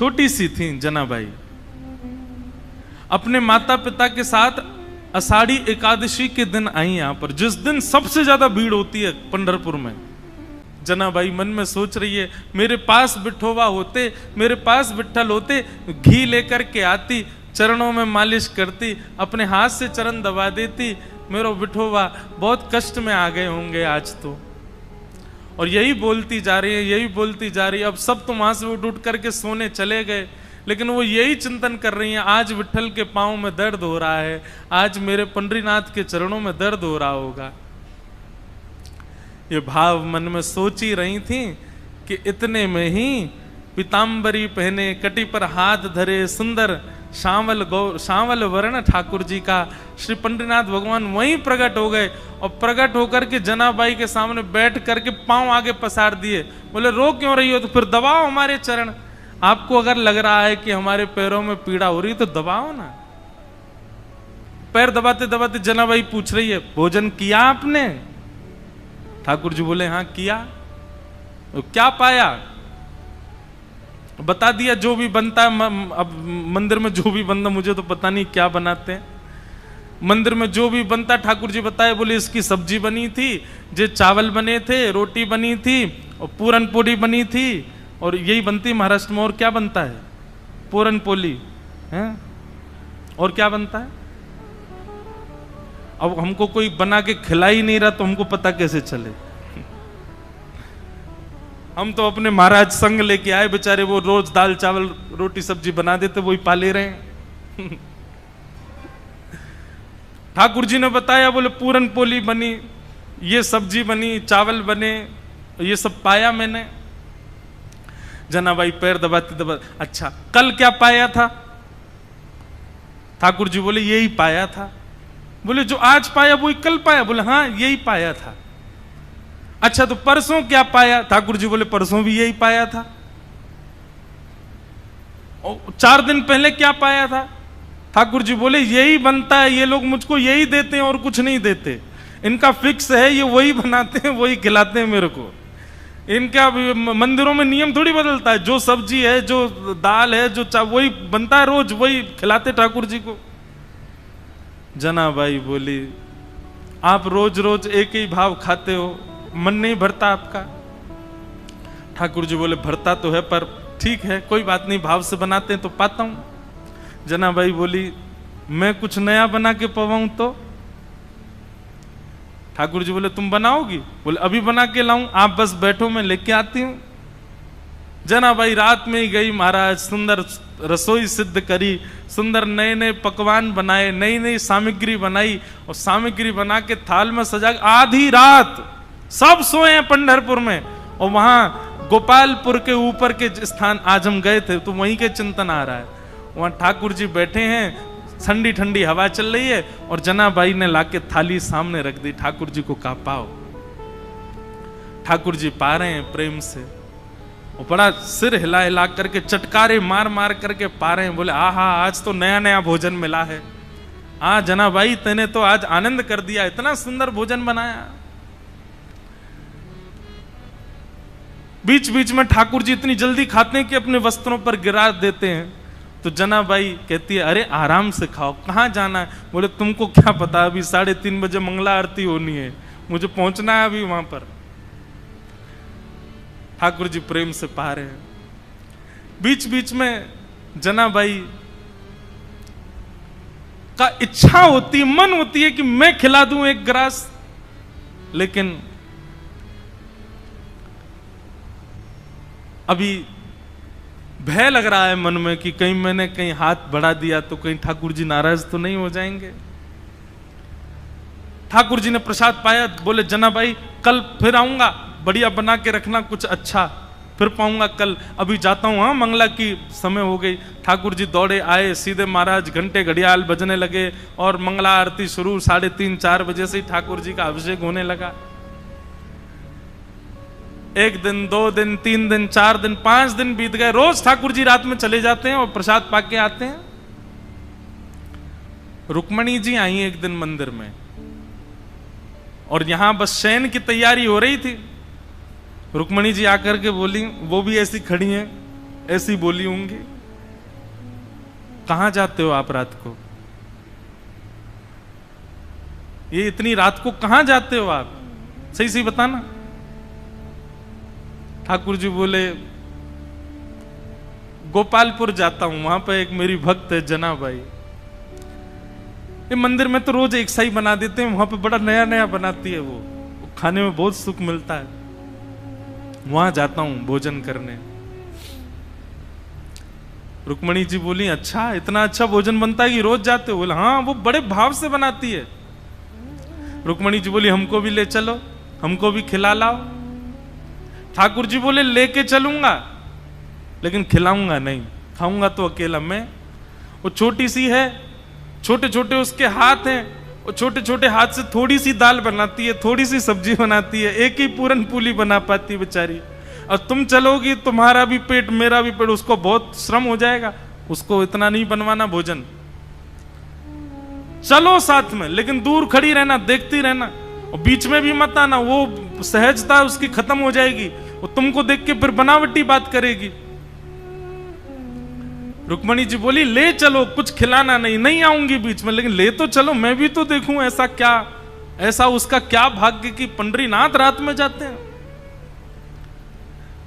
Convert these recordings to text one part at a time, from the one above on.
छोटी सी थी जनाबाई, अपने माता पिता के साथ आषाढ़ी एकादशी के दिन आई यहां पर, जिस दिन सबसे ज्यादा भीड़ होती है पंढरपुर में। जनाबाई मन में सोच रही है, मेरे पास विठोबा होते, मेरे पास विठ्ठल होते, घी लेकर के आती, चरणों में मालिश करती, अपने हाथ से चरण दबा देती, मेरा विठोबा बहुत कष्ट में आ गए होंगे आज तो। और यही बोलती जा रही है, यही बोलती जा रही है। अब सब तो वहां से उठ करके सोने चले गए, लेकिन वो यही चिंतन कर रही हैं, आज विठ्ठल के पांव में दर्द हो रहा है, आज मेरे पंडरीनाथ के चरणों में दर्द हो रहा होगा। ये भाव मन में सोच ही रही थी कि इतने में ही पीताम्बरी पहने, कटी पर हाथ धरे, सुंदर सांवल वर्ण ठाकुर जी का श्री पंडरीनाथ भगवान वहीं प्रकट हो गए। और प्रकट होकर के जनाबाई के सामने बैठ करके पांव आगे पसार दिए, बोले रो क्यों रही हो, तो फिर दबाओ हमारे चरण। आपको अगर लग रहा है कि हमारे पैरों में पीड़ा हो रही तो दबाओ ना। पैर दबाते दबाते जनाबाई पूछ रही है, भोजन किया आपने? ठाकुर जी बोले हाँ किया। तो क्या पाया? बता दिया जो भी बनता है। अब मंदिर में जो भी बनता, मुझे तो पता नहीं क्या बनाते हैं मंदिर में, जो भी बनता ठाकुर जी बताए। बोले इसकी सब्जी बनी थी, जे चावल बने थे, रोटी बनी थी और पूरन पोली बनी थी, और यही बनती महाराष्ट्र में। और क्या बनता है? पूरन पोली है। और क्या बनता है? अब हमको कोई बना के खिला ही नहीं रहा तो हमको पता कैसे चले। हम तो अपने महाराज संग लेके आए, बेचारे वो रोज दाल चावल रोटी सब्जी बना देते, वही पाले रहे हैं। ठाकुर जी ने बताया, बोले पूरन पोली बनी, ये सब्जी बनी, चावल बने, ये सब पाया मैंने। जनाबाई पैर दबाते दबाते, अच्छा कल क्या पाया था? ठाकुर जी बोले यही पाया था। बोले जो आज पाया वही कल पाया? बोले हाँ यही पाया था। अच्छा तो परसों क्या पाया? ठाकुर जी बोले परसों भी यही पाया था। और 4 दिन पहले क्या पाया था? ठाकुर जी बोले यही बनता है, ये लोग मुझको यही देते हैं और कुछ नहीं देते, इनका फिक्स है, ये वही बनाते हैं वही खिलाते हैं मेरे को। इनका मंदिरों में नियम थोड़ी बदलता है, जो सब्जी है, जो दाल है, जो वही बनता है, रोज वही खिलाते ठाकुर जी को। जनाबाई बोली आप रोज रोज एक ही भाव खाते हो, मन नहीं भरता आपका? ठाकुर जी बोले भरता तो है, पर ठीक है कोई बात नहीं, भाव से बनाते हैं तो पाता हूं। जनाबाई बोली मैं कुछ नया बना के पवाऊं तो? ठाकुर जी बोले तुम बनाओगी? बोले अभी बना के लाऊं, आप बस बैठो मैं लेके आती हूं। जनाबाई रात में ही गई, महाराज सुंदर रसोई सिद्ध करी, सुंदर नए नए पकवान बनाए, नई नई सामग्री बनाई, और सामग्री बना के थाल में सजा। आधी रात सब सोए हैं पंढरपुर में, और वहां गोपालपुर के ऊपर के स्थान आज हम गए थे तो वहीं के चिंतन आ रहा है, वहां ठाकुर जी बैठे हैं, ठंडी ठंडी हवा चल रही है, और जनाबाई ने लाके थाली सामने रख दी। ठाकुर जी को कहा पाओ। ठाकुर जी पा रहे हैं प्रेम से, और बड़ा सिर हिला हिला करके, चटकारे मार मार करके पा रहे हैं। बोले आहा आज तो नया नया भोजन मिला है। जनाबाई तेने तो आज आनंद कर दिया, इतना सुंदर भोजन बनाया। बीच बीच में ठाकुर जी इतनी जल्दी खाते हैं कि अपने वस्त्रों पर गिरा देते हैं। तो जनाबाई कहती है अरे आराम से खाओ, कहाँ जाना है? बोले तुमको क्या पता, अभी 3:30 बजे मंगला आरती होनी है, मुझे पहुंचना है अभी वहां पर। ठाकुर जी प्रेम से पा रहे हैं। बीच बीच में जनाबाई का इच्छा होती, मन होती है कि मैं खिला दूं एक ग्रास, लेकिन अभी भय लग रहा है मन में कि कहीं मैंने कहीं हाथ बढ़ा दिया तो कहीं ठाकुर जी नाराज तो नहीं हो जाएंगे। ठाकुर जी ने प्रसाद पाया, बोले जनाबाई कल फिर आऊंगा, बढ़िया बना के रखना कुछ अच्छा, फिर पाऊंगा कल, अभी जाता हूं, हाँ मंगला की समय हो गई। ठाकुर जी दौड़े आए, सीधे महाराज घंटे घड़ियाल बजने लगे और मंगला आरती शुरू। 3:30-4 बजे से ही ठाकुर जी का अभिषेक होने लगा। 1 दिन 2 दिन 3 दिन 4 दिन 5 दिन बीत गए। रोज ठाकुर जी रात में चले जाते हैं और प्रसाद पाके आते हैं। रुक्मणी जी आई एक दिन मंदिर में, और यहां बस शयन की तैयारी हो रही थी। रुक्मणी जी आकर के बोली, वो भी ऐसी खड़ी हैं, ऐसी बोली होंगी। कहां जाते हो आप रात को? ये इतनी रात को कहां जाते हो आप? सही सही बताना। ठाकुर जी बोले गोपालपुर जाता हूं, वहां पर एक मेरी भक्त है जनाबाई, ये मंदिर में तो रोज एक सा ही बना देते हैं, वहां पे बड़ा नया नया बनाती है, वो खाने में बहुत सुख मिलता है, वहां जाता हूं भोजन करने। रुक्मणी जी बोली अच्छा, इतना अच्छा भोजन बनता है कि रोज जाते हो? बोले हाँ, वो बड़े भाव से बनाती है। रुक्मणी जी बोली हमको भी ले चलो, हमको भी खिला लाओ। ठाकुर जी बोले लेके चलूंगा लेकिन खिलाऊंगा नहीं, खाऊंगा तो अकेला मैं। वो छोटी सी है, छोटे छोटे उसके हाथ हैं, वो छोटे छोटे हाथ से थोड़ी सी दाल बनाती है, थोड़ी सी सब्जी बनाती है, एक ही पूरन पूली बना पाती बेचारी। और तुम चलोगी, तुम्हारा भी पेट मेरा भी पेट, उसको बहुत श्रम हो जाएगा, उसको इतना नहीं बनवाना भोजन। चलो साथ में, लेकिन दूर खड़ी रहना, देखती रहना, और बीच में भी मत आना, वो सहजता उसकी खत्म हो जाएगी, वो तुमको देख के फिर बनावटी बात करेगी। रुक्मणी जी बोली ले चलो, कुछ खिलाना नहीं, नहीं आऊंगी बीच में, लेकिन ले तो चलो, मैं भी तो देखूं ऐसा क्या, ऐसा उसका क्या भाग्य कि पंडरीनाथ रात में जाते हैं।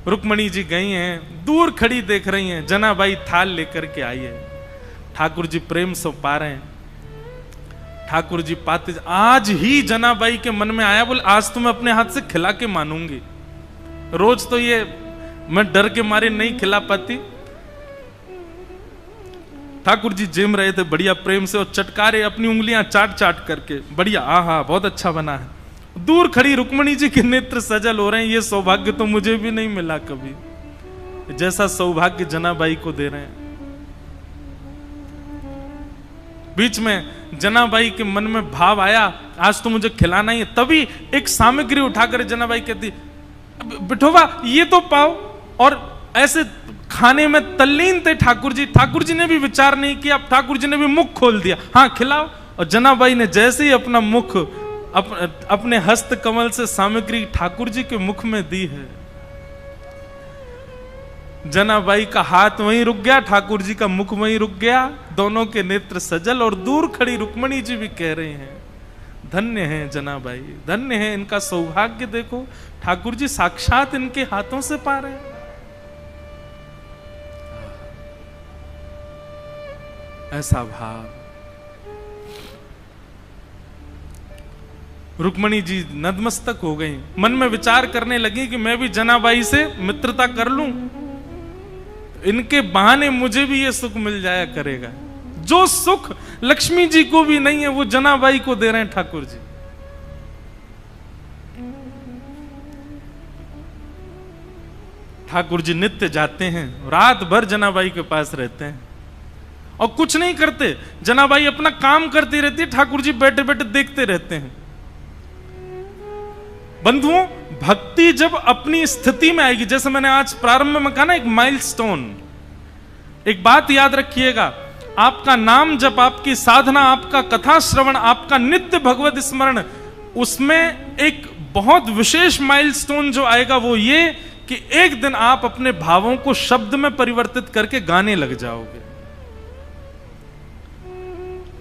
रुक्मणी जी गई हैं, दूर खड़ी देख रही हैं, जनाबाई थाल लेकर के आई है, ठाकुर जी प्रेम से पा रहे हैं। ठाकुर जी पाते, आज ही जनाबाई के मन में आया, बोले आज तो मैं अपने हाथ से खिला के मानूंगी, रोज तो ये मैं डर के मारे नहीं खिला पाती। ठाकुर जी जेम रहे थे बढ़िया प्रेम से, और चटकारे अपनी उंगलियां चाट चाट करके, बढ़िया आहा बहुत अच्छा बना है। दूर खड़ी रुक्मणी जी के नेत्र सजल हो रहे हैं, ये सौभाग्य तो मुझे भी नहीं मिला कभी, जैसा सौभाग्य जनाबाई को दे रहे हैं। बीच में जनाबाई के मन में भाव आया आज तो मुझे खिलाना ही है, तभी एक सामग्री उठाकर जनाबाई कहती बिठोबा ये तो पाओ, और ऐसे खाने में तल्लीन थे ठाकुर जी। ठाकुर जी ने भी विचार नहीं किया, ठाकुर जी ने भी मुख खोल दिया, हाँ खिलाओ। और जनाबाई ने जैसे ही अपना मुख अपने हस्त कमल से सामग्री ठाकुर जी के मुख में दी है, जनाबाई का हाथ वहीं रुक गया, ठाकुर जी का मुख वहीं रुक गया, दोनों के नेत्र सजल। और दूर खड़ी रुक्मणी जी भी कह रही हैं धन्य है जनाबाई, धन्य है, इनका सौभाग्य देखो, ठाकुर जी साक्षात इनके हाथों से पा रहे हैं। ऐसा भाव। रुक्मणी जी नतमस्तक हो गई, मन में विचार करने लगी कि मैं भी जनाबाई से मित्रता कर लूं, इनके बहाने मुझे भी ये सुख मिल जाया करेगा। जो सुख लक्ष्मी जी को भी नहीं है वो जनाबाई को दे रहे हैं ठाकुर जी। ठाकुर जी नित्य जाते हैं, रात भर जनाबाई के पास रहते हैं और कुछ नहीं करते, जनाबाई अपना काम करती रहती है, ठाकुर जी बैठे बैठे देखते रहते हैं। बंधुओं, भक्ति जब अपनी स्थिति में आएगी, जैसे मैंने आज प्रारंभ में कहा ना, एक माइलस्टोन, एक बात याद रखिएगा, आपका नाम जब, आपकी साधना, आपका कथा श्रवण, आपका नित्य भगवत स्मरण, उसमें एक बहुत विशेष माइलस्टोन जो आएगा वो ये कि एक दिन आप अपने भावों को शब्द में परिवर्तित करके गाने लग जाओगे।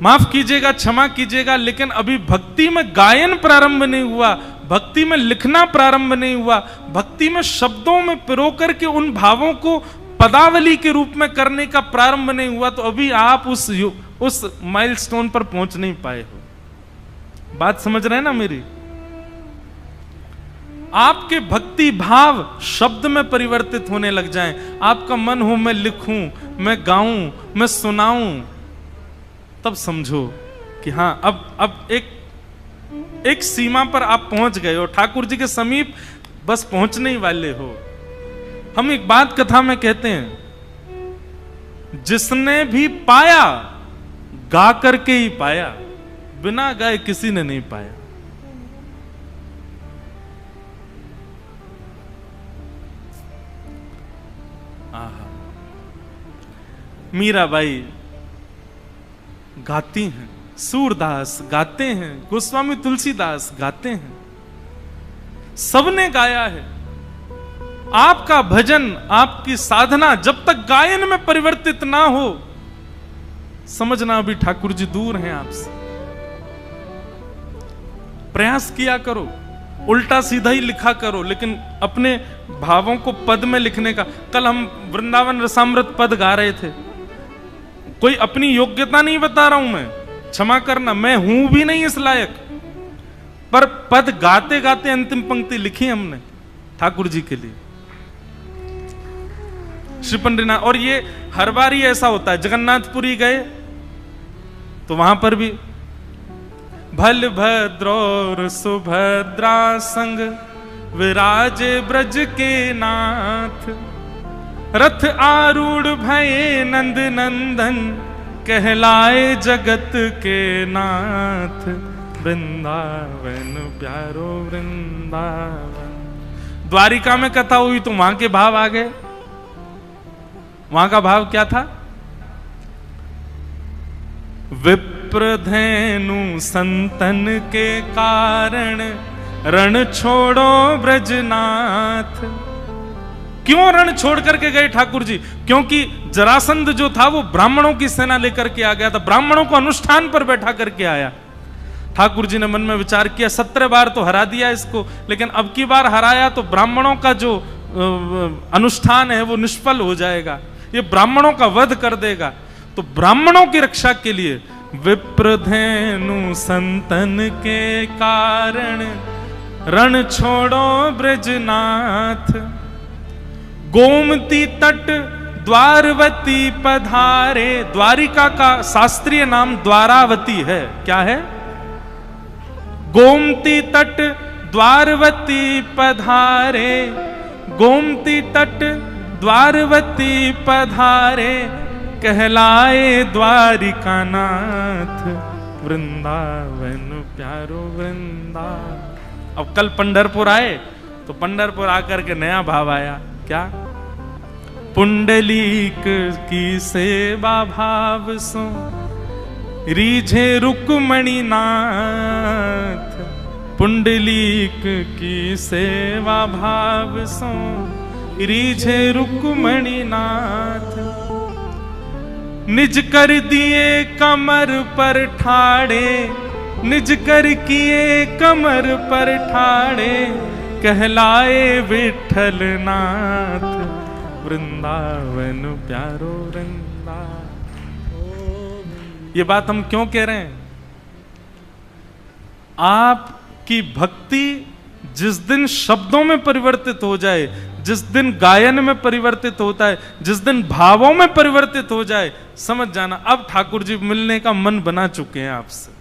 माफ कीजिएगा, क्षमा कीजिएगा, लेकिन अभी भक्ति में गायन प्रारंभ नहीं हुआ, भक्ति में लिखना प्रारंभ नहीं हुआ, भक्ति में शब्दों में पिरो करके उन भावों को पदावली के रूप में करने का प्रारंभ नहीं हुआ, तो अभी आप उस माइलस्टोन पर पहुंच नहीं पाए हो। बात समझ रहे हैं ना मेरी? आपके भक्ति भाव शब्द में परिवर्तित होने लग जाएं, आपका मन हो मैं लिखूं, मैं गाऊं, मैं सुनाऊं, तब समझो कि हां अब एक सीमा पर आप पहुंच गए हो, ठाकुर जी के समीप बस पहुंचने ही वाले हो। हम एक बात कथा में कहते हैं, जिसने भी पाया गा करके ही पाया, बिना गाए किसी ने नहीं पाया। आहा, मीराबाई गाती हैं, सूरदास गाते हैं, गोस्वामी तुलसीदास गाते हैं, सबने गाया है। आपका भजन, आपकी साधना जब तक गायन में परिवर्तित ना हो, समझना अभी ठाकुर जी दूर हैं आपसे। प्रयास किया करो, उल्टा सीधा ही लिखा करो, लेकिन अपने भावों को पद में लिखने का। कल हम वृंदावन रसामृत पद गा रहे थे। कोई अपनी योग्यता नहीं बता रहा हूं मैं, क्षमा करना, मैं हूं भी नहीं इस लायक, पर पद गाते गाते अंतिम पंक्ति लिखी हमने ठाकुर जी के लिए, श्री पंडितनाथ। और ये हर बार ही ऐसा होता है। जगन्नाथपुरी गए तो वहां पर भी भल भद्र और सुभद्रा संग विराजे ब्रज के नाथ, रथ आरूढ़ भये नंद नंदन कहलाए जगत के नाथ। वृंदावन प्यारो वृंदावन। द्वारिका में कथा हुई तो वहां के भाव आ गए। वहां का भाव क्या था? विप्रधेनु संतन के कारण रण छोड़ो ब्रजनाथ। क्यों रण छोड़ करके गए ठाकुर जी? क्योंकि जरासंध जो था वो ब्राह्मणों की सेना लेकर के आ गया था, ब्राह्मणों को अनुष्ठान पर बैठा करके आया। ठाकुर जी ने मन में विचार किया 17 बार तो हरा दिया इसको, लेकिन अब की बार हराया तो ब्राह्मणों का जो अनुष्ठान है वो निष्फल हो जाएगा, ये ब्राह्मणों का वध कर देगा। तो ब्राह्मणों की रक्षा के लिए विप्रधेनु संतन के कारण रण छोड़ो ब्रजनाथ। गोमती तट द्वारवती पधारे। द्वारिका का शास्त्रीय नाम द्वारावती है। क्या है? गोमती तट द्वारवती पधारे। गोमती तट द्वारवती पधारे कहलाए द्वारिका नाथ। वृंदावन प्यारो वृंदावन। अब कल पंढरपुर आए तो पंढरपुर आकर के नया भाव आया। क्या? पुंडलीक की सेवा भाव सो रीझे रुक्मणी नाथ। पुंडलीक की सेवा भाव सो रीझे रुक्मणी नाथ। निज कर दिए कमर पर ठाड़े। निज कर किए कमर पर ठाड़े कहलाए विठल नाथ। वृंदावन प्यारो वृंदावन। ये बात हम क्यों कह रहे हैं? आपकी भक्ति जिस दिन शब्दों में परिवर्तित हो जाए, जिस दिन गायन में परिवर्तित होता है, जिस दिन भावों में परिवर्तित हो जाए, समझ जाना अब ठाकुर जी मिलने का मन बना चुके हैं आपसे।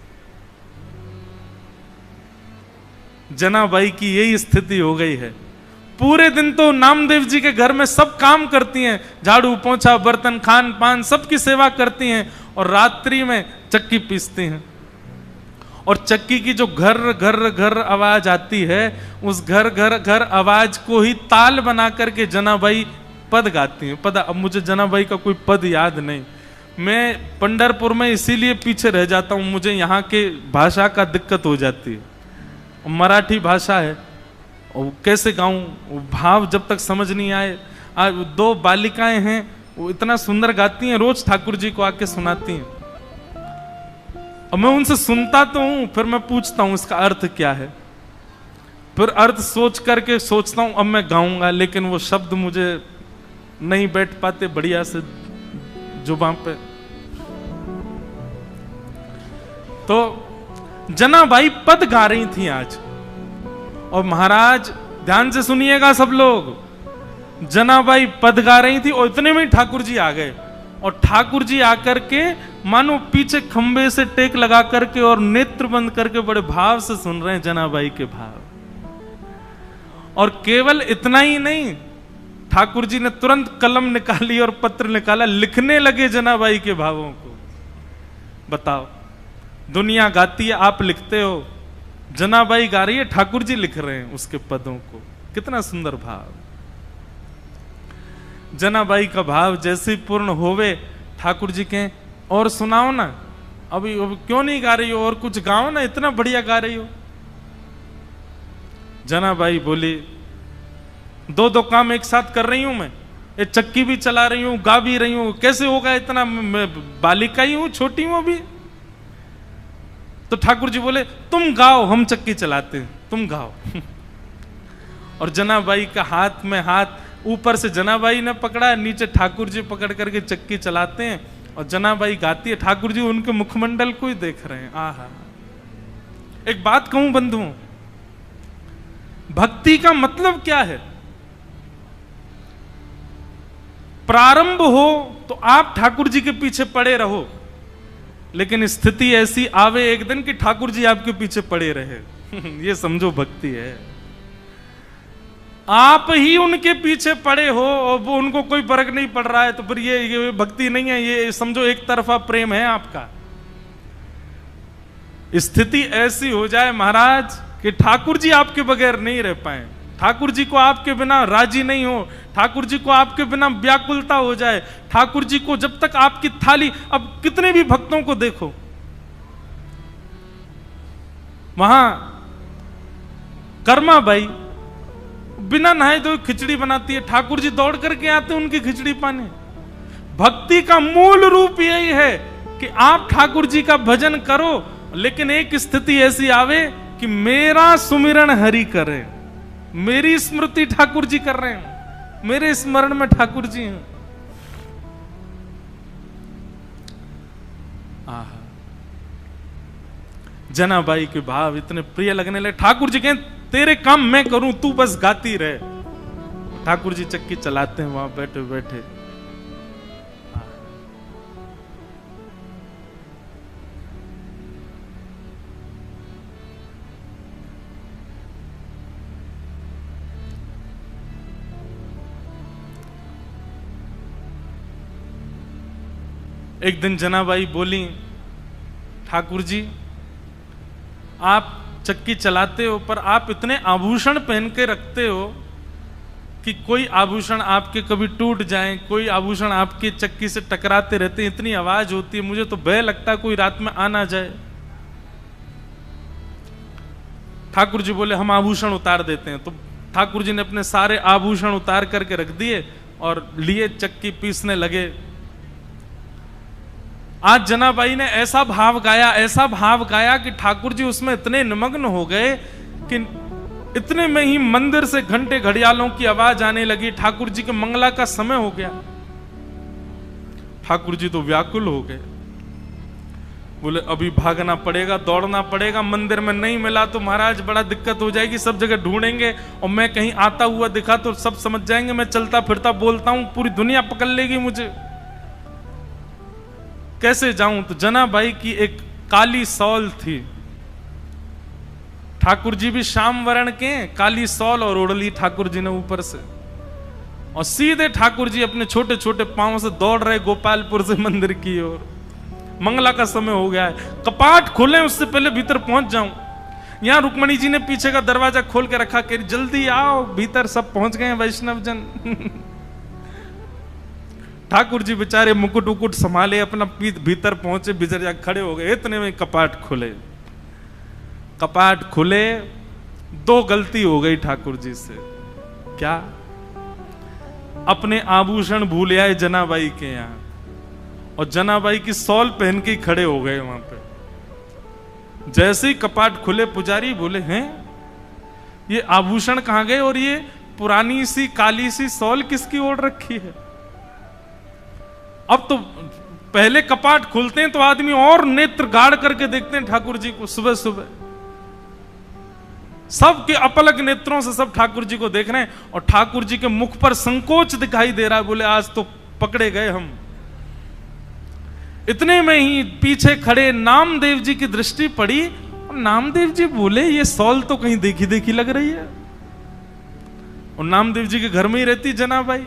जनाबाई की यही स्थिति हो गई है। पूरे दिन तो नामदेव जी के घर में सब काम करती हैं, झाड़ू पोंछा बर्तन खान पान सबकी सेवा करती हैं, और रात्रि में चक्की पीसती हैं। और चक्की की जो घर घर घर आवाज आती है, उस घर घर घर आवाज को ही ताल बना करके जनाबाई पद गाती हैं। पद, अब मुझे जनाबाई का कोई पद याद नहीं। मैं पंढरपुर में इसीलिए पीछे रह जाता हूं, मुझे यहाँ के भाषा का दिक्कत हो जाती है। मराठी भाषा है, और कैसे गाऊं? भाव जब तक समझ नहीं आए। आज 2 बालिकाएं हैं, वो इतना सुंदर गाती हैं, रोज ठाकुर जी को आके सुनाती हैं। और मैं उनसे सुनता तो हूं, फिर मैं पूछता हूं इसका अर्थ क्या है। फिर अर्थ सोच करके सोचता हूं अब मैं गाऊंगा, लेकिन वो शब्द मुझे नहीं बैठ पाते बढ़िया से जुबान पे। तो जनाबाई पद गा रही थी आज, और महाराज ध्यान से सुनिएगा सब लोग। जनाबाई पद गा रही थी और इतने में ठाकुर जी आ गए। और ठाकुर जी आकर के मानो पीछे खंबे से टेक लगा करके और नेत्र बंद करके बड़े भाव से सुन रहे हैं जनाबाई के भाव। और केवल इतना ही नहीं, ठाकुर जी ने तुरंत कलम निकाली और पत्र निकाला, लिखने लगे जनाबाई के भावों को। बताओ, दुनिया गाती है, आप लिखते हो। जनाबाई गा रही है, ठाकुर जी लिख रहे हैं उसके पदों को। कितना सुंदर भाव। जनाबाई का भाव जैसे ही पूर्ण होवे, ठाकुर जी के और सुनाओ ना, अभी क्यों नहीं गा रही हो, और कुछ गाओ ना, इतना बढ़िया गा रही हो। जनाबाई बोली, दो दो काम एक साथ कर रही हूं मैं, ये चक्की भी चला रही हूं, गा भी रही हूं, कैसे होगा इतना, मैं बालिका ही हूं, छोटी हूं अभी। तो ठाकुर जी बोले तुम गाओ, हम चक्की चलाते हैं, तुम गाओ। और जनाबाई का हाथ में हाथ, ऊपर से जनाबाई ने पकड़ा, नीचे ठाकुर जी पकड़ करके चक्की चलाते हैं और जनाबाई गाती है, ठाकुर जी उनके मुखमंडल को ही देख रहे हैं। आहा। एक बात कहूं बंधुओं, भक्ति का मतलब क्या है? प्रारंभ हो तो आप ठाकुर जी के पीछे पड़े रहो, लेकिन स्थिति ऐसी आवे एक दिन कि ठाकुर जी आपके पीछे पड़े रहे। ये समझो भक्ति है। आप ही उनके पीछे पड़े हो और वो उनको कोई फर्क नहीं पड़ रहा है, तो फिर ये भक्ति नहीं है, ये समझो एक तरफा प्रेम है आपका। स्थिति ऐसी हो जाए महाराज कि ठाकुर जी आपके बगैर नहीं रह पाए, ठाकुर जी को आपके बिना राजी नहीं हो, ठाकुर जी को आपके बिना व्याकुलता हो जाए, ठाकुर जी को जब तक आपकी थाली, अब कितने भी भक्तों को देखो, वहां कर्मा बाई बिना नहाए धोए खिचड़ी बनाती है, ठाकुर जी दौड़ करके आते उनकी खिचड़ी पाने। भक्ति का मूल रूप यही है कि आप ठाकुर जी का भजन करो, लेकिन एक स्थिति ऐसी आवे कि मेरा सुमिरन हरि करे, मेरी स्मृति ठाकुर जी कर रहे हैं, मेरे स्मरण में ठाकुर जी हैं। आहा। जनाबाई के भाव इतने प्रिय लगने लगे। ठाकुर जी कहें तेरे काम मैं करूं, तू बस गाती रहे। ठाकुर जी चक्की चलाते हैं वहां बैठे बैठे। एक दिन जनाबाई बोली, ठाकुर जी आप चक्की चलाते हो, पर आप इतने आभूषण पहन के रखते हो कि कोई आभूषण आपके कभी टूट जाए, कोई आभूषण आपकी चक्की से टकराते रहते, इतनी आवाज होती है, मुझे तो भय लगता है कोई रात में आ ना जाए। ठाकुर जी बोले हम आभूषण उतार देते हैं। तो ठाकुर जी ने अपने सारे आभूषण उतार करके रख दिए और लिए चक्की पीसने लगे। आज जनाबाई ने ऐसा भाव गाया कि ठाकुर जी उसमें इतने निमग्न हो गए कि इतने में ही मंदिर से घंटे घड़ियालों की आवाज आने लगी। ठाकुर जी के मंगला का समय हो गया। ठाकुर जी तो व्याकुल हो गए, बोले अभी भागना पड़ेगा, दौड़ना पड़ेगा, मंदिर में नहीं मिला तो महाराज बड़ा दिक्कत हो जाएगी, सब जगह ढूंढेंगे और मैं कहीं आता हुआ दिखा तो सब समझ जाएंगे मैं चलता फिरता बोलता हूं, पूरी दुनिया पकड़ लेगी मुझे, कैसे जाऊं। तो जनाबाई की एक काली सौल थी, ठाकुर जी भी श्याम वर्ण के, काली सौल और ओढ़ ली ठाकुर जी ने ऊपर से, और सीधे ठाकुर जी अपने छोटे छोटे पांव से दौड़ रहे गोपालपुर से मंदिर की ओर। मंगला का समय हो गया है, कपाट खोले उससे पहले भीतर पहुंच जाऊं। यहां रुक्मणी जी ने पीछे का दरवाजा खोल के रखा, कह जल्दी आओ भीतर, सब पहुंच गए वैष्णव जन। ठाकुर जी बेचारे मुकुट उकुट संभाले, अपना भीतर पहुंचे, भीतर जा खड़े हो गए। इतने में कपाट खुले। कपाट खुले, दो गलती हो गई ठाकुर जी से। क्या? अपने आभूषण भूल आए जनाबाई के यहां, और जनाबाई की सौल पहन के खड़े हो गए वहां पे। जैसे ही कपाट खुले, पुजारी बोले हैं ये आभूषण कहां गए, और ये पुरानी सी काली सी सौल किसकी ओढ़ रखी है। अब तो पहले कपाट खुलते हैं तो आदमी और नेत्र गाड़ करके देखते हैं ठाकुर जी को। सुबह सुबह सबके अपलक नेत्रों से सब ठाकुर जी को देख रहे हैं, और ठाकुर जी के मुख पर संकोच दिखाई दे रहा है। बोले आज तो पकड़े गए हम। इतने में ही पीछे खड़े नामदेव जी की दृष्टि पड़ी, और नामदेव जी बोले ये सौल तो कहीं देखी देखी लग रही है। और नामदेव जी के घर में ही रहती जनाबाई,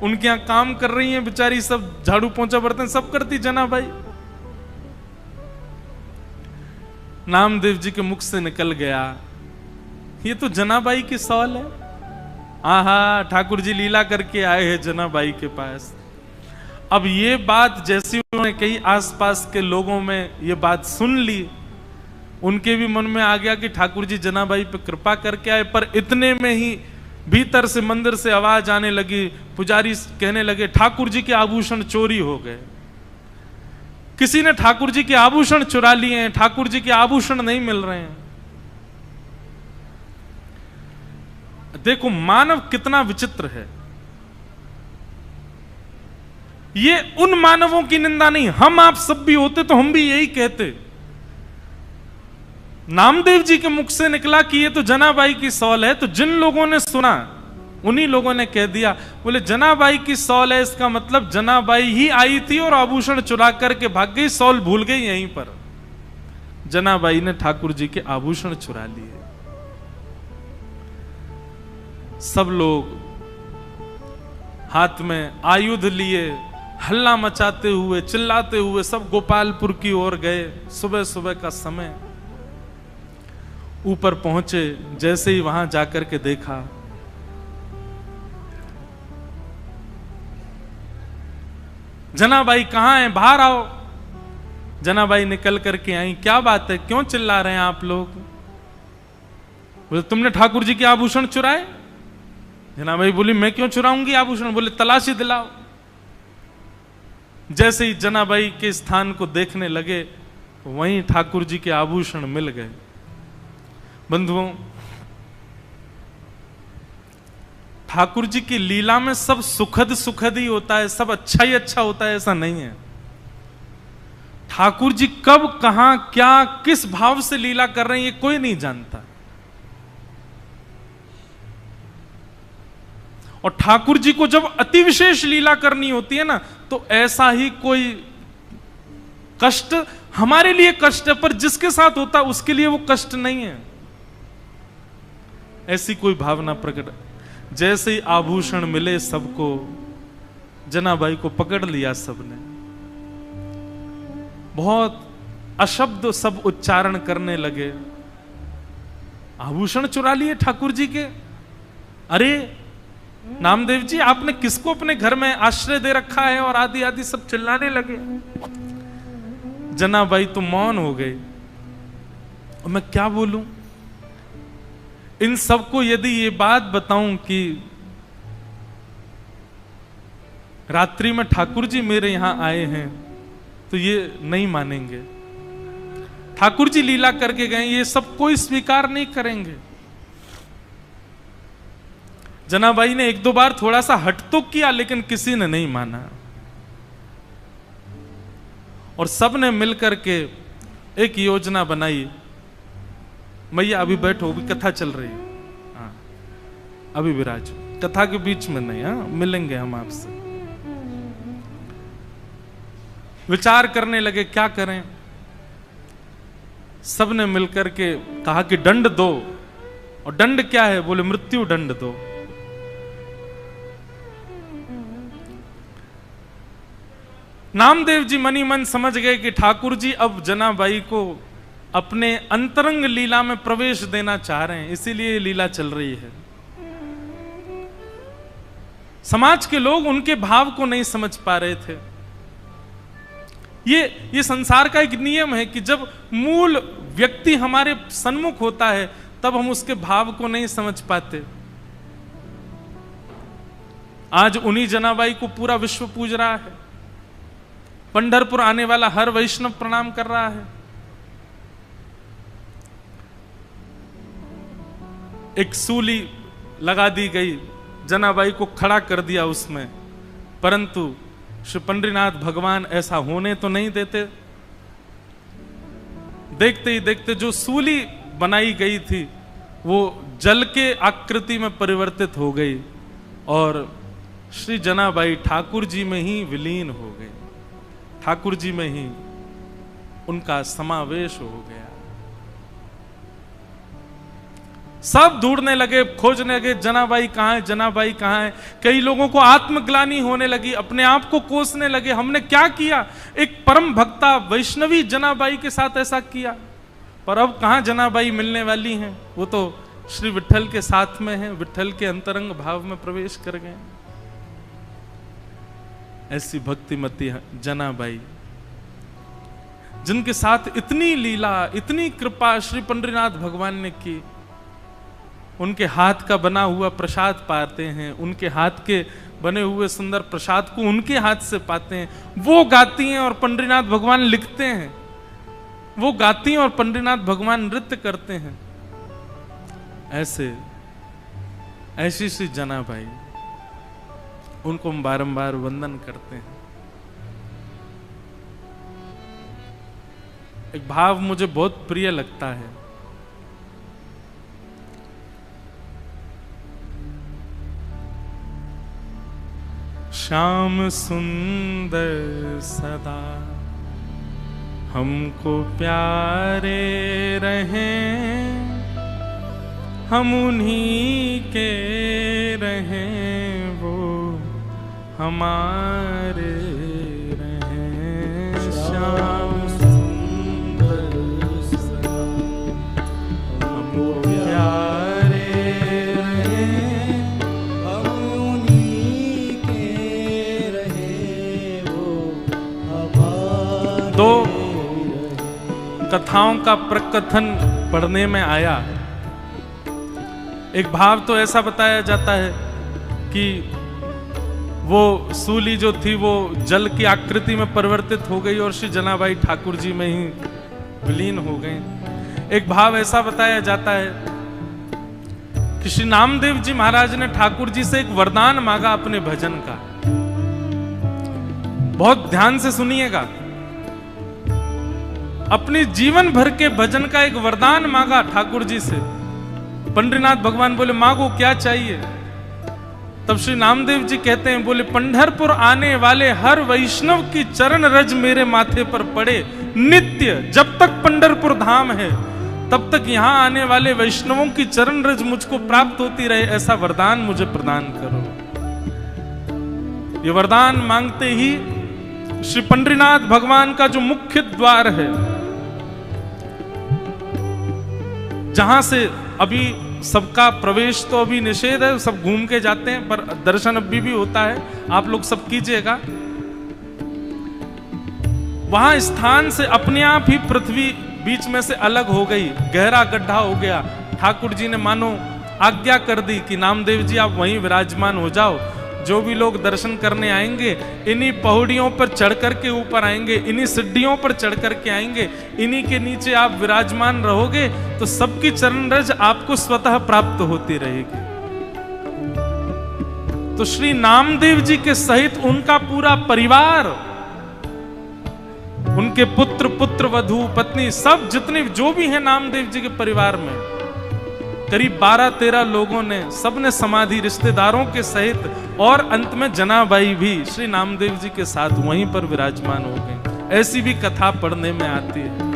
उनके यहां काम कर रही हैं बेचारी, सब झाड़ू पोंछा बर्तन सब करती जनाबाई। नामदेव जी के मुख से निकल गया, ये तो जनाबाई की सौल है। आहा, ठाकुर जी लीला करके आए हैं जनाबाई के पास। अब ये बात जैसी उन्होंने कई आसपास के लोगों में ये बात सुन ली, उनके भी मन में आ गया कि ठाकुर जी जनाबाई पे कृपा करके आए। पर इतने में ही भीतर से मंदिर से आवाज आने लगी, पुजारी कहने लगे ठाकुर जी के आभूषण चोरी हो गए, किसी ने ठाकुर जी के आभूषण चुरा लिए हैं, ठाकुर जी के आभूषण नहीं मिल रहे हैं। देखो मानव कितना विचित्र है। ये उन मानवों की निंदा नहीं, हम आप सब भी होते तो हम भी यही कहते। नामदेव जी के मुख से निकला कि ये तो जनाबाई की सौल है, तो जिन लोगों ने सुना उन्हीं लोगों ने कह दिया, बोले जनाबाई की सौल है, इसका मतलब जनाबाई ही आई थी और आभूषण चुरा करके भाग गई, सौल भूल गई यहीं पर। जनाबाई ने ठाकुर जी के आभूषण चुरा लिए। सब लोग हाथ में आयुध लिए हल्ला मचाते हुए चिल्लाते हुए सब गोपालपुर की ओर गए। सुबह सुबह का समय, ऊपर पहुंचे, जैसे ही वहां जाकर के देखा जनाबाई कहां है, बाहर आओ। जनाबाई निकल करके आई, क्या बात है, क्यों चिल्ला रहे हैं आप लोग? बोले तुमने ठाकुर जी के आभूषण चुराए। जनाबाई बोली मैं क्यों चुराऊंगी आभूषण? बोले तलाशी दिलाओ। जैसे ही जनाबाई के स्थान को देखने लगे, वहीं ठाकुर जी के आभूषण मिल गए। बंधुओं, ठाकुर जी की लीला में सब सुखद सुखद ही होता है, सब अच्छा ही अच्छा होता है, ऐसा नहीं है। ठाकुर जी कब कहां क्या किस भाव से लीला कर रहे हैं ये कोई नहीं जानता। और ठाकुर जी को जब अति विशेष लीला करनी होती है ना, तो ऐसा ही कोई कष्ट हमारे लिए कष्ट है, पर जिसके साथ होता है उसके लिए वो कष्ट नहीं है, ऐसी कोई भावना प्रकट। जैसे ही आभूषण मिले सबको, जनाबाई को पकड़ लिया सबने, बहुत अशब्द सब उच्चारण करने लगे। आभूषण चुरा लिए ठाकुर जी के। अरे नामदेव जी, आपने किसको अपने घर में आश्रय दे रखा है? और आदि आदि सब चिल्लाने लगे। जनाबाई तो मौन हो गई। और मैं क्या बोलूं? इन सबको यदि ये बात बताऊं कि रात्रि में ठाकुर जी मेरे यहां आए हैं, तो ये नहीं मानेंगे। ठाकुर जी लीला करके गए, ये सब कोई स्वीकार नहीं करेंगे। जनाबाई ने एक दो बार थोड़ा सा हट तो किया, लेकिन किसी ने नहीं माना। और सबने मिलकर के एक योजना बनाई। मैया अभी बैठो, अभी कथा चल रही है, हाँ अभी विराजो, कथा के बीच में नहीं, हाँ मिलेंगे हम आपसे। विचार करने लगे क्या करें। सबने मिलकर के कहा कि दंड दो। और दंड क्या है? बोले मृत्यु दंड दो। नामदेव जी मनी मन समझ गए कि ठाकुर जी अब जनाबाई को अपने अंतरंग लीला में प्रवेश देना चाह रहे हैं, इसीलिए लीला चल रही है। समाज के लोग उनके भाव को नहीं समझ पा रहे थे। ये संसार का एक नियम है कि जब मूल व्यक्ति हमारे सन्मुख होता है, तब हम उसके भाव को नहीं समझ पाते। आज उन्हीं जनाबाई को पूरा विश्व पूज रहा है। पंढरपुर आने वाला हर वैष्णव प्रणाम कर रहा है। एक सूली लगा दी गई, जनाबाई को खड़ा कर दिया उसमें, परंतु श्री पंडरीनाथ भगवान ऐसा होने तो नहीं देते। देखते ही देखते जो सूली बनाई गई थी वो जल के आकृति में परिवर्तित हो गई और श्री जनाबाई ठाकुर जी में ही विलीन हो गई, ठाकुर जी में ही उनका समावेश हो गया। सब ढूंढने लगे, खोजने लगे, जनाबाई कहां है, जनाबाई कहां है। कई लोगों को आत्मग्लानि होने लगी, अपने आप को कोसने लगे, हमने क्या किया? एक परम भक्ता वैष्णवी जनाबाई के साथ ऐसा किया। पर अब कहां जनाबाई मिलने वाली हैं? वो तो श्री विट्ठल के साथ में है, विट्ठल के अंतरंग भाव में प्रवेश कर गए। ऐसी भक्तिमती जनाबाई, जिनके साथ इतनी लीला, इतनी कृपा श्री पंडरीनाथ भगवान ने की, उनके हाथ का बना हुआ प्रसाद पाते हैं, उनके हाथ के बने हुए सुंदर प्रसाद को उनके हाथ से पाते हैं। वो गाती हैं और पंडरीनाथ भगवान लिखते हैं, वो गाती हैं और पंडरीनाथ भगवान नृत्य करते हैं। ऐसी सी जनाबाई, उनको हम बारंबार वंदन करते हैं। एक भाव मुझे बहुत प्रिय लगता है। श्याम सुंदर सदा हमको प्यारे रहें, हम उन्हीं के रहें, वो हमारे रहें। श्याम सुंदर सदा हमको प्यारे रहें, हम उन्हीं के रहें, वो हमारे। दो कथाओं का प्रकथन पढ़ने में आया। एक भाव तो ऐसा बताया जाता है कि वो सूली जो थी वो जल की आकृति में परिवर्तित हो गई और श्री जनाबाई ठाकुर जी में ही विलीन हो गई। एक भाव ऐसा बताया जाता है कि श्री नामदेव जी महाराज ने ठाकुर जी से एक वरदान मांगा अपने भजन का। बहुत ध्यान से सुनिएगा। अपने जीवन भर के भजन का एक वरदान मांगा ठाकुर जी से। पंडरीनाथ भगवान बोले मांगो क्या चाहिए? तब श्री नामदेव जी कहते हैं, बोले पंढरपुर आने वाले हर वैष्णव की चरण रज मेरे माथे पर पड़े नित्य। जब तक पंढरपुर धाम है तब तक यहां आने वाले वैष्णवों की चरण रज मुझको प्राप्त होती रहे, ऐसा वरदान मुझे प्रदान करो। ये वरदान मांगते ही श्री पंडरीनाथ भगवान का जो मुख्य द्वार है, जहां से अभी सबका प्रवेश तो अभी निषेध है, सब घूम के जाते हैं, पर दर्शन अभी भी होता है, आप लोग सब कीजिएगा। वहां स्थान से अपने आप ही पृथ्वी बीच में से अलग हो गई, गहरा गड्ढा हो गया। ठाकुर जी ने मानो आज्ञा कर दी कि नामदेव जी आप वहीं विराजमान हो जाओ। जो भी लोग दर्शन करने आएंगे इन्हीं पहाड़ियों पर चढ़ करके ऊपर आएंगे, इन्हीं सिड्डियों पर चढ़ करके आएंगे, इन्हीं के नीचे आप विराजमान रहोगे तो सबकी चरण रज आपको स्वतः प्राप्त होती रहेगी। तो श्री नामदेव जी के सहित उनका पूरा परिवार, उनके पुत्र, पुत्र वधू, पत्नी, सब जितने जो भी हैं नामदेव जी के परिवार में, करीब 12-13 लोगों ने, सबने समाधि रिश्तेदारों के सहित, और अंत में जनाबाई भी श्री नामदेव जी के साथ वहीं पर विराजमान हो गए। ऐसी भी कथा पढ़ने में आती है।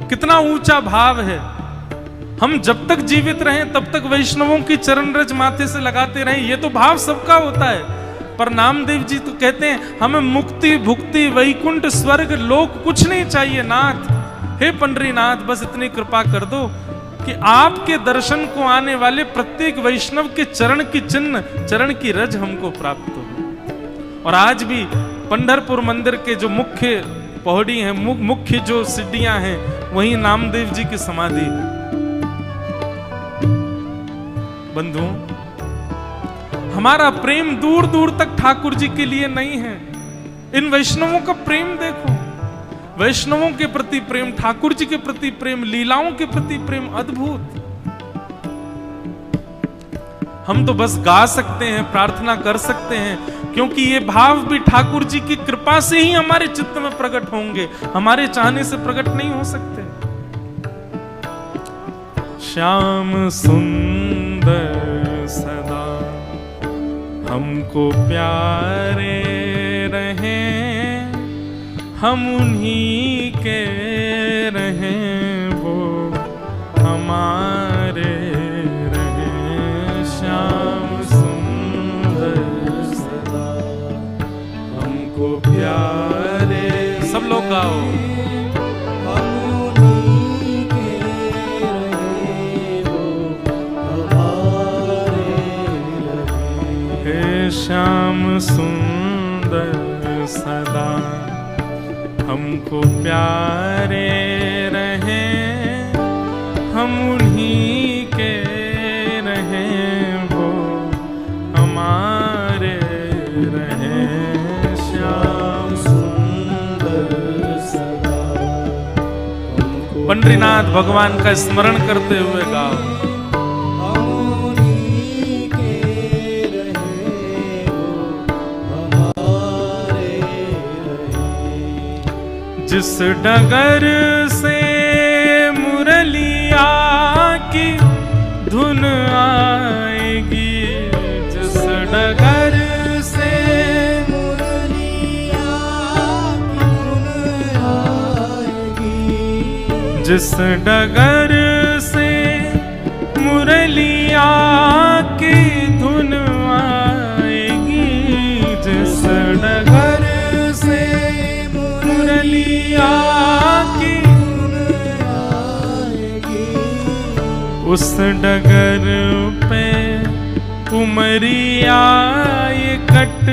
कितना ऊंचा भाव है। हम जब तक जीवित रहें तब तक वैष्णवों की चरण रज माथे से लगाते रहें, ये तो भाव सबका होता है। पर नामदेव जी तो कहते हैं हमें मुक्ति, भुक्ति, वैकुंठ, स्वर्ग, लोक कुछ नहीं चाहिए नाथ। हे पंडरीनाथ, बस इतनी कृपा कर दो कि आपके दर्शन को आने वाले प्रत्येक वैष्णव के चरण की चिन्ह, चरण की रज हमको प्राप्त हो। और आज भी पंढरपुर मंदिर के जो मुख्य पौड़ी हैं, मुख्य जो सीढ़ियां हैं, वहीं नामदेव जी की समाधि है। बंधुओं, हमारा प्रेम दूर दूर तक ठाकुर जी के लिए नहीं है। इन वैष्णवों का प्रेम देखो, वैष्णवों के प्रति प्रेम, ठाकुर जी के प्रति प्रेम, लीलाओं के प्रति प्रेम अद्भुत। हम तो बस गा सकते हैं, प्रार्थना कर सकते हैं, क्योंकि ये भाव भी ठाकुर जी की कृपा से ही हमारे चित्त में प्रकट होंगे, हमारे चाहने से प्रकट नहीं हो सकते। श्याम सुंदर सदा हमको प्यारे रहें, हम उन्हीं के रहें, वो हमारे रहें। श्याम सुंदर सदा हमको प्यारे, सब लोग गाओ। श्याम सुंदर सदा हमको प्यारे रहें, हम उन्हीं के पंडरीनाथ भगवान का स्मरण करते हुए गाओ। हम उन्हीं के रहे वो हमारे रहे। जिस डगर से मुरलिया की धुन आएगी, जिस डगर से मुरलिया की धुन आएगी, जिस डगर से मुरलिया की धुन आएगी, जिस डगर से मुरलिया की धुन आएगी, उस डगर पे उमरिया ये कट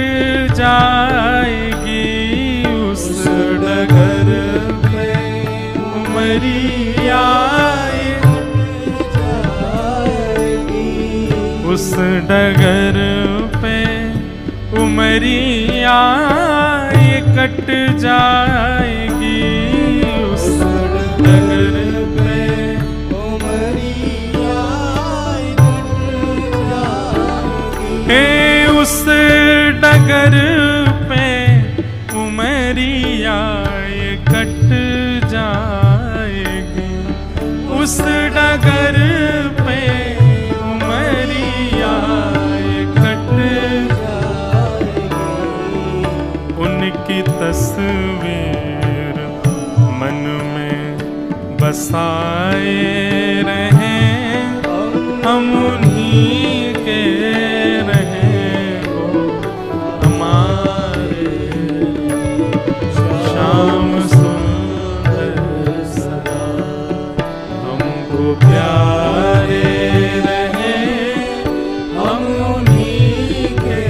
जाएगी, उस डगर पे उमरिया ये कट जाएगी, उस डगर पे उमरिया ये कट जाएगी, उस डगर पे उमरिया कट जाएगी। हे उस डगर पे उमरिया ये कट जाएगी, उस डगर पे उमरिया ये कट जाएगी। उनकी तस्वीर मन में बसाए रहें, हम उन्हीं के रहें वो हमारे। श्याम सुंदर सदा हमको प्यारे रहें, हम उन्हीं के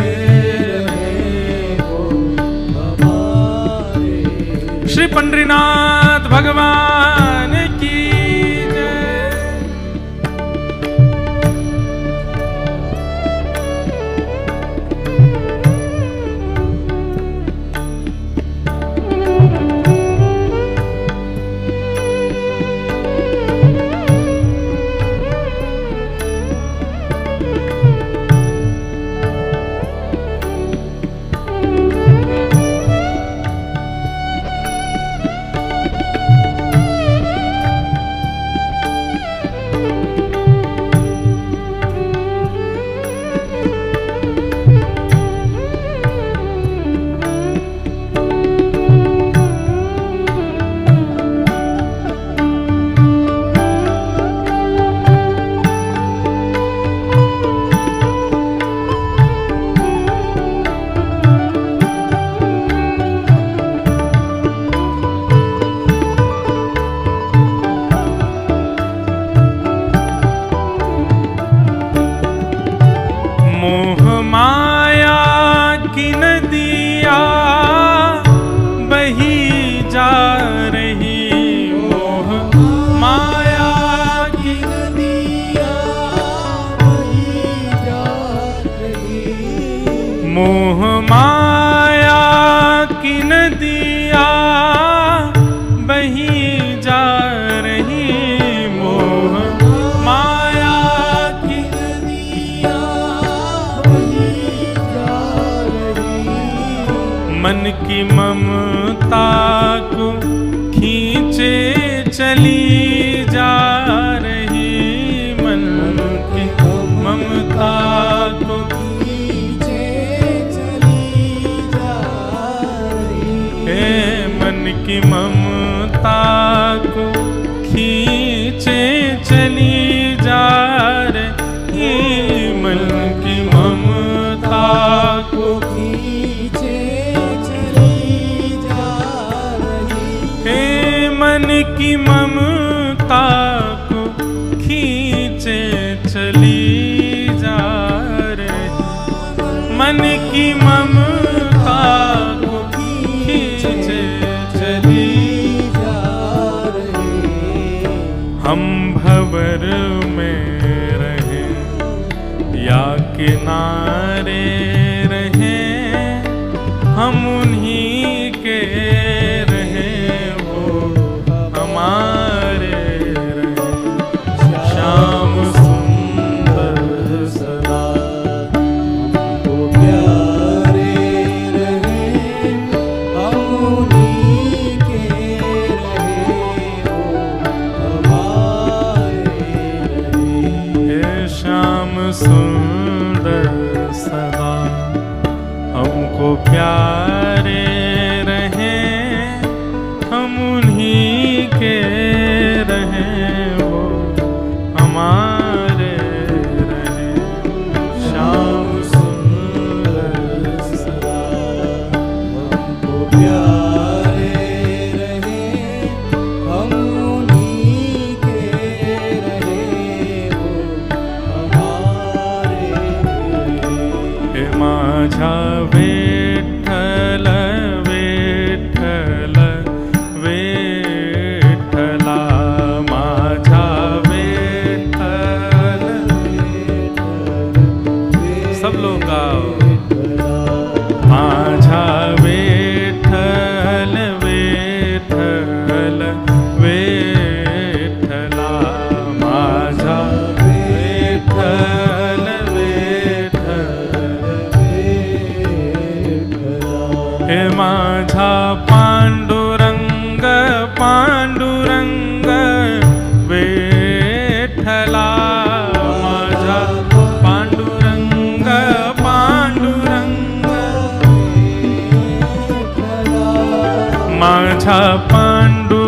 रहें वो हमारे श्री पंडरीनाथ भगवान की जय। मोह माया की नदिया बही जा रही, मोह माया की नदिया बही जा रही, मोह माया की नदिया बही जा रही, मोह माया की नदिया बही जा रही। मन की ममता को खींचे चली जा रही, मन की ममता को खींचे चली जा रही, हे मन की ममता को खींचे चली जा रही, मन की ममता को खींचे चली जा रही, हे मन की ममता को खींचे चली जा रही, मन की ममता को खींचे चली जा रही। हम भंवर में रहे या किनारे रहे, हम उन्हीं के रहे वो हमारे प्यारे रहे हम उन्हीं के रहे वो हमारे हे माझा विठ्ठल विठ्ठल विठ्ठला माझा विठ्ठल सब लोग गाओ माझा विठ्ठल विठ्ठल विठ्ठला माझा विठ्ठल विठ्ठल हे माझा पांडुरंग पांडुरंग विठ्ठला माझा पांडुरंग पांडुरंग माझा पांडुरंग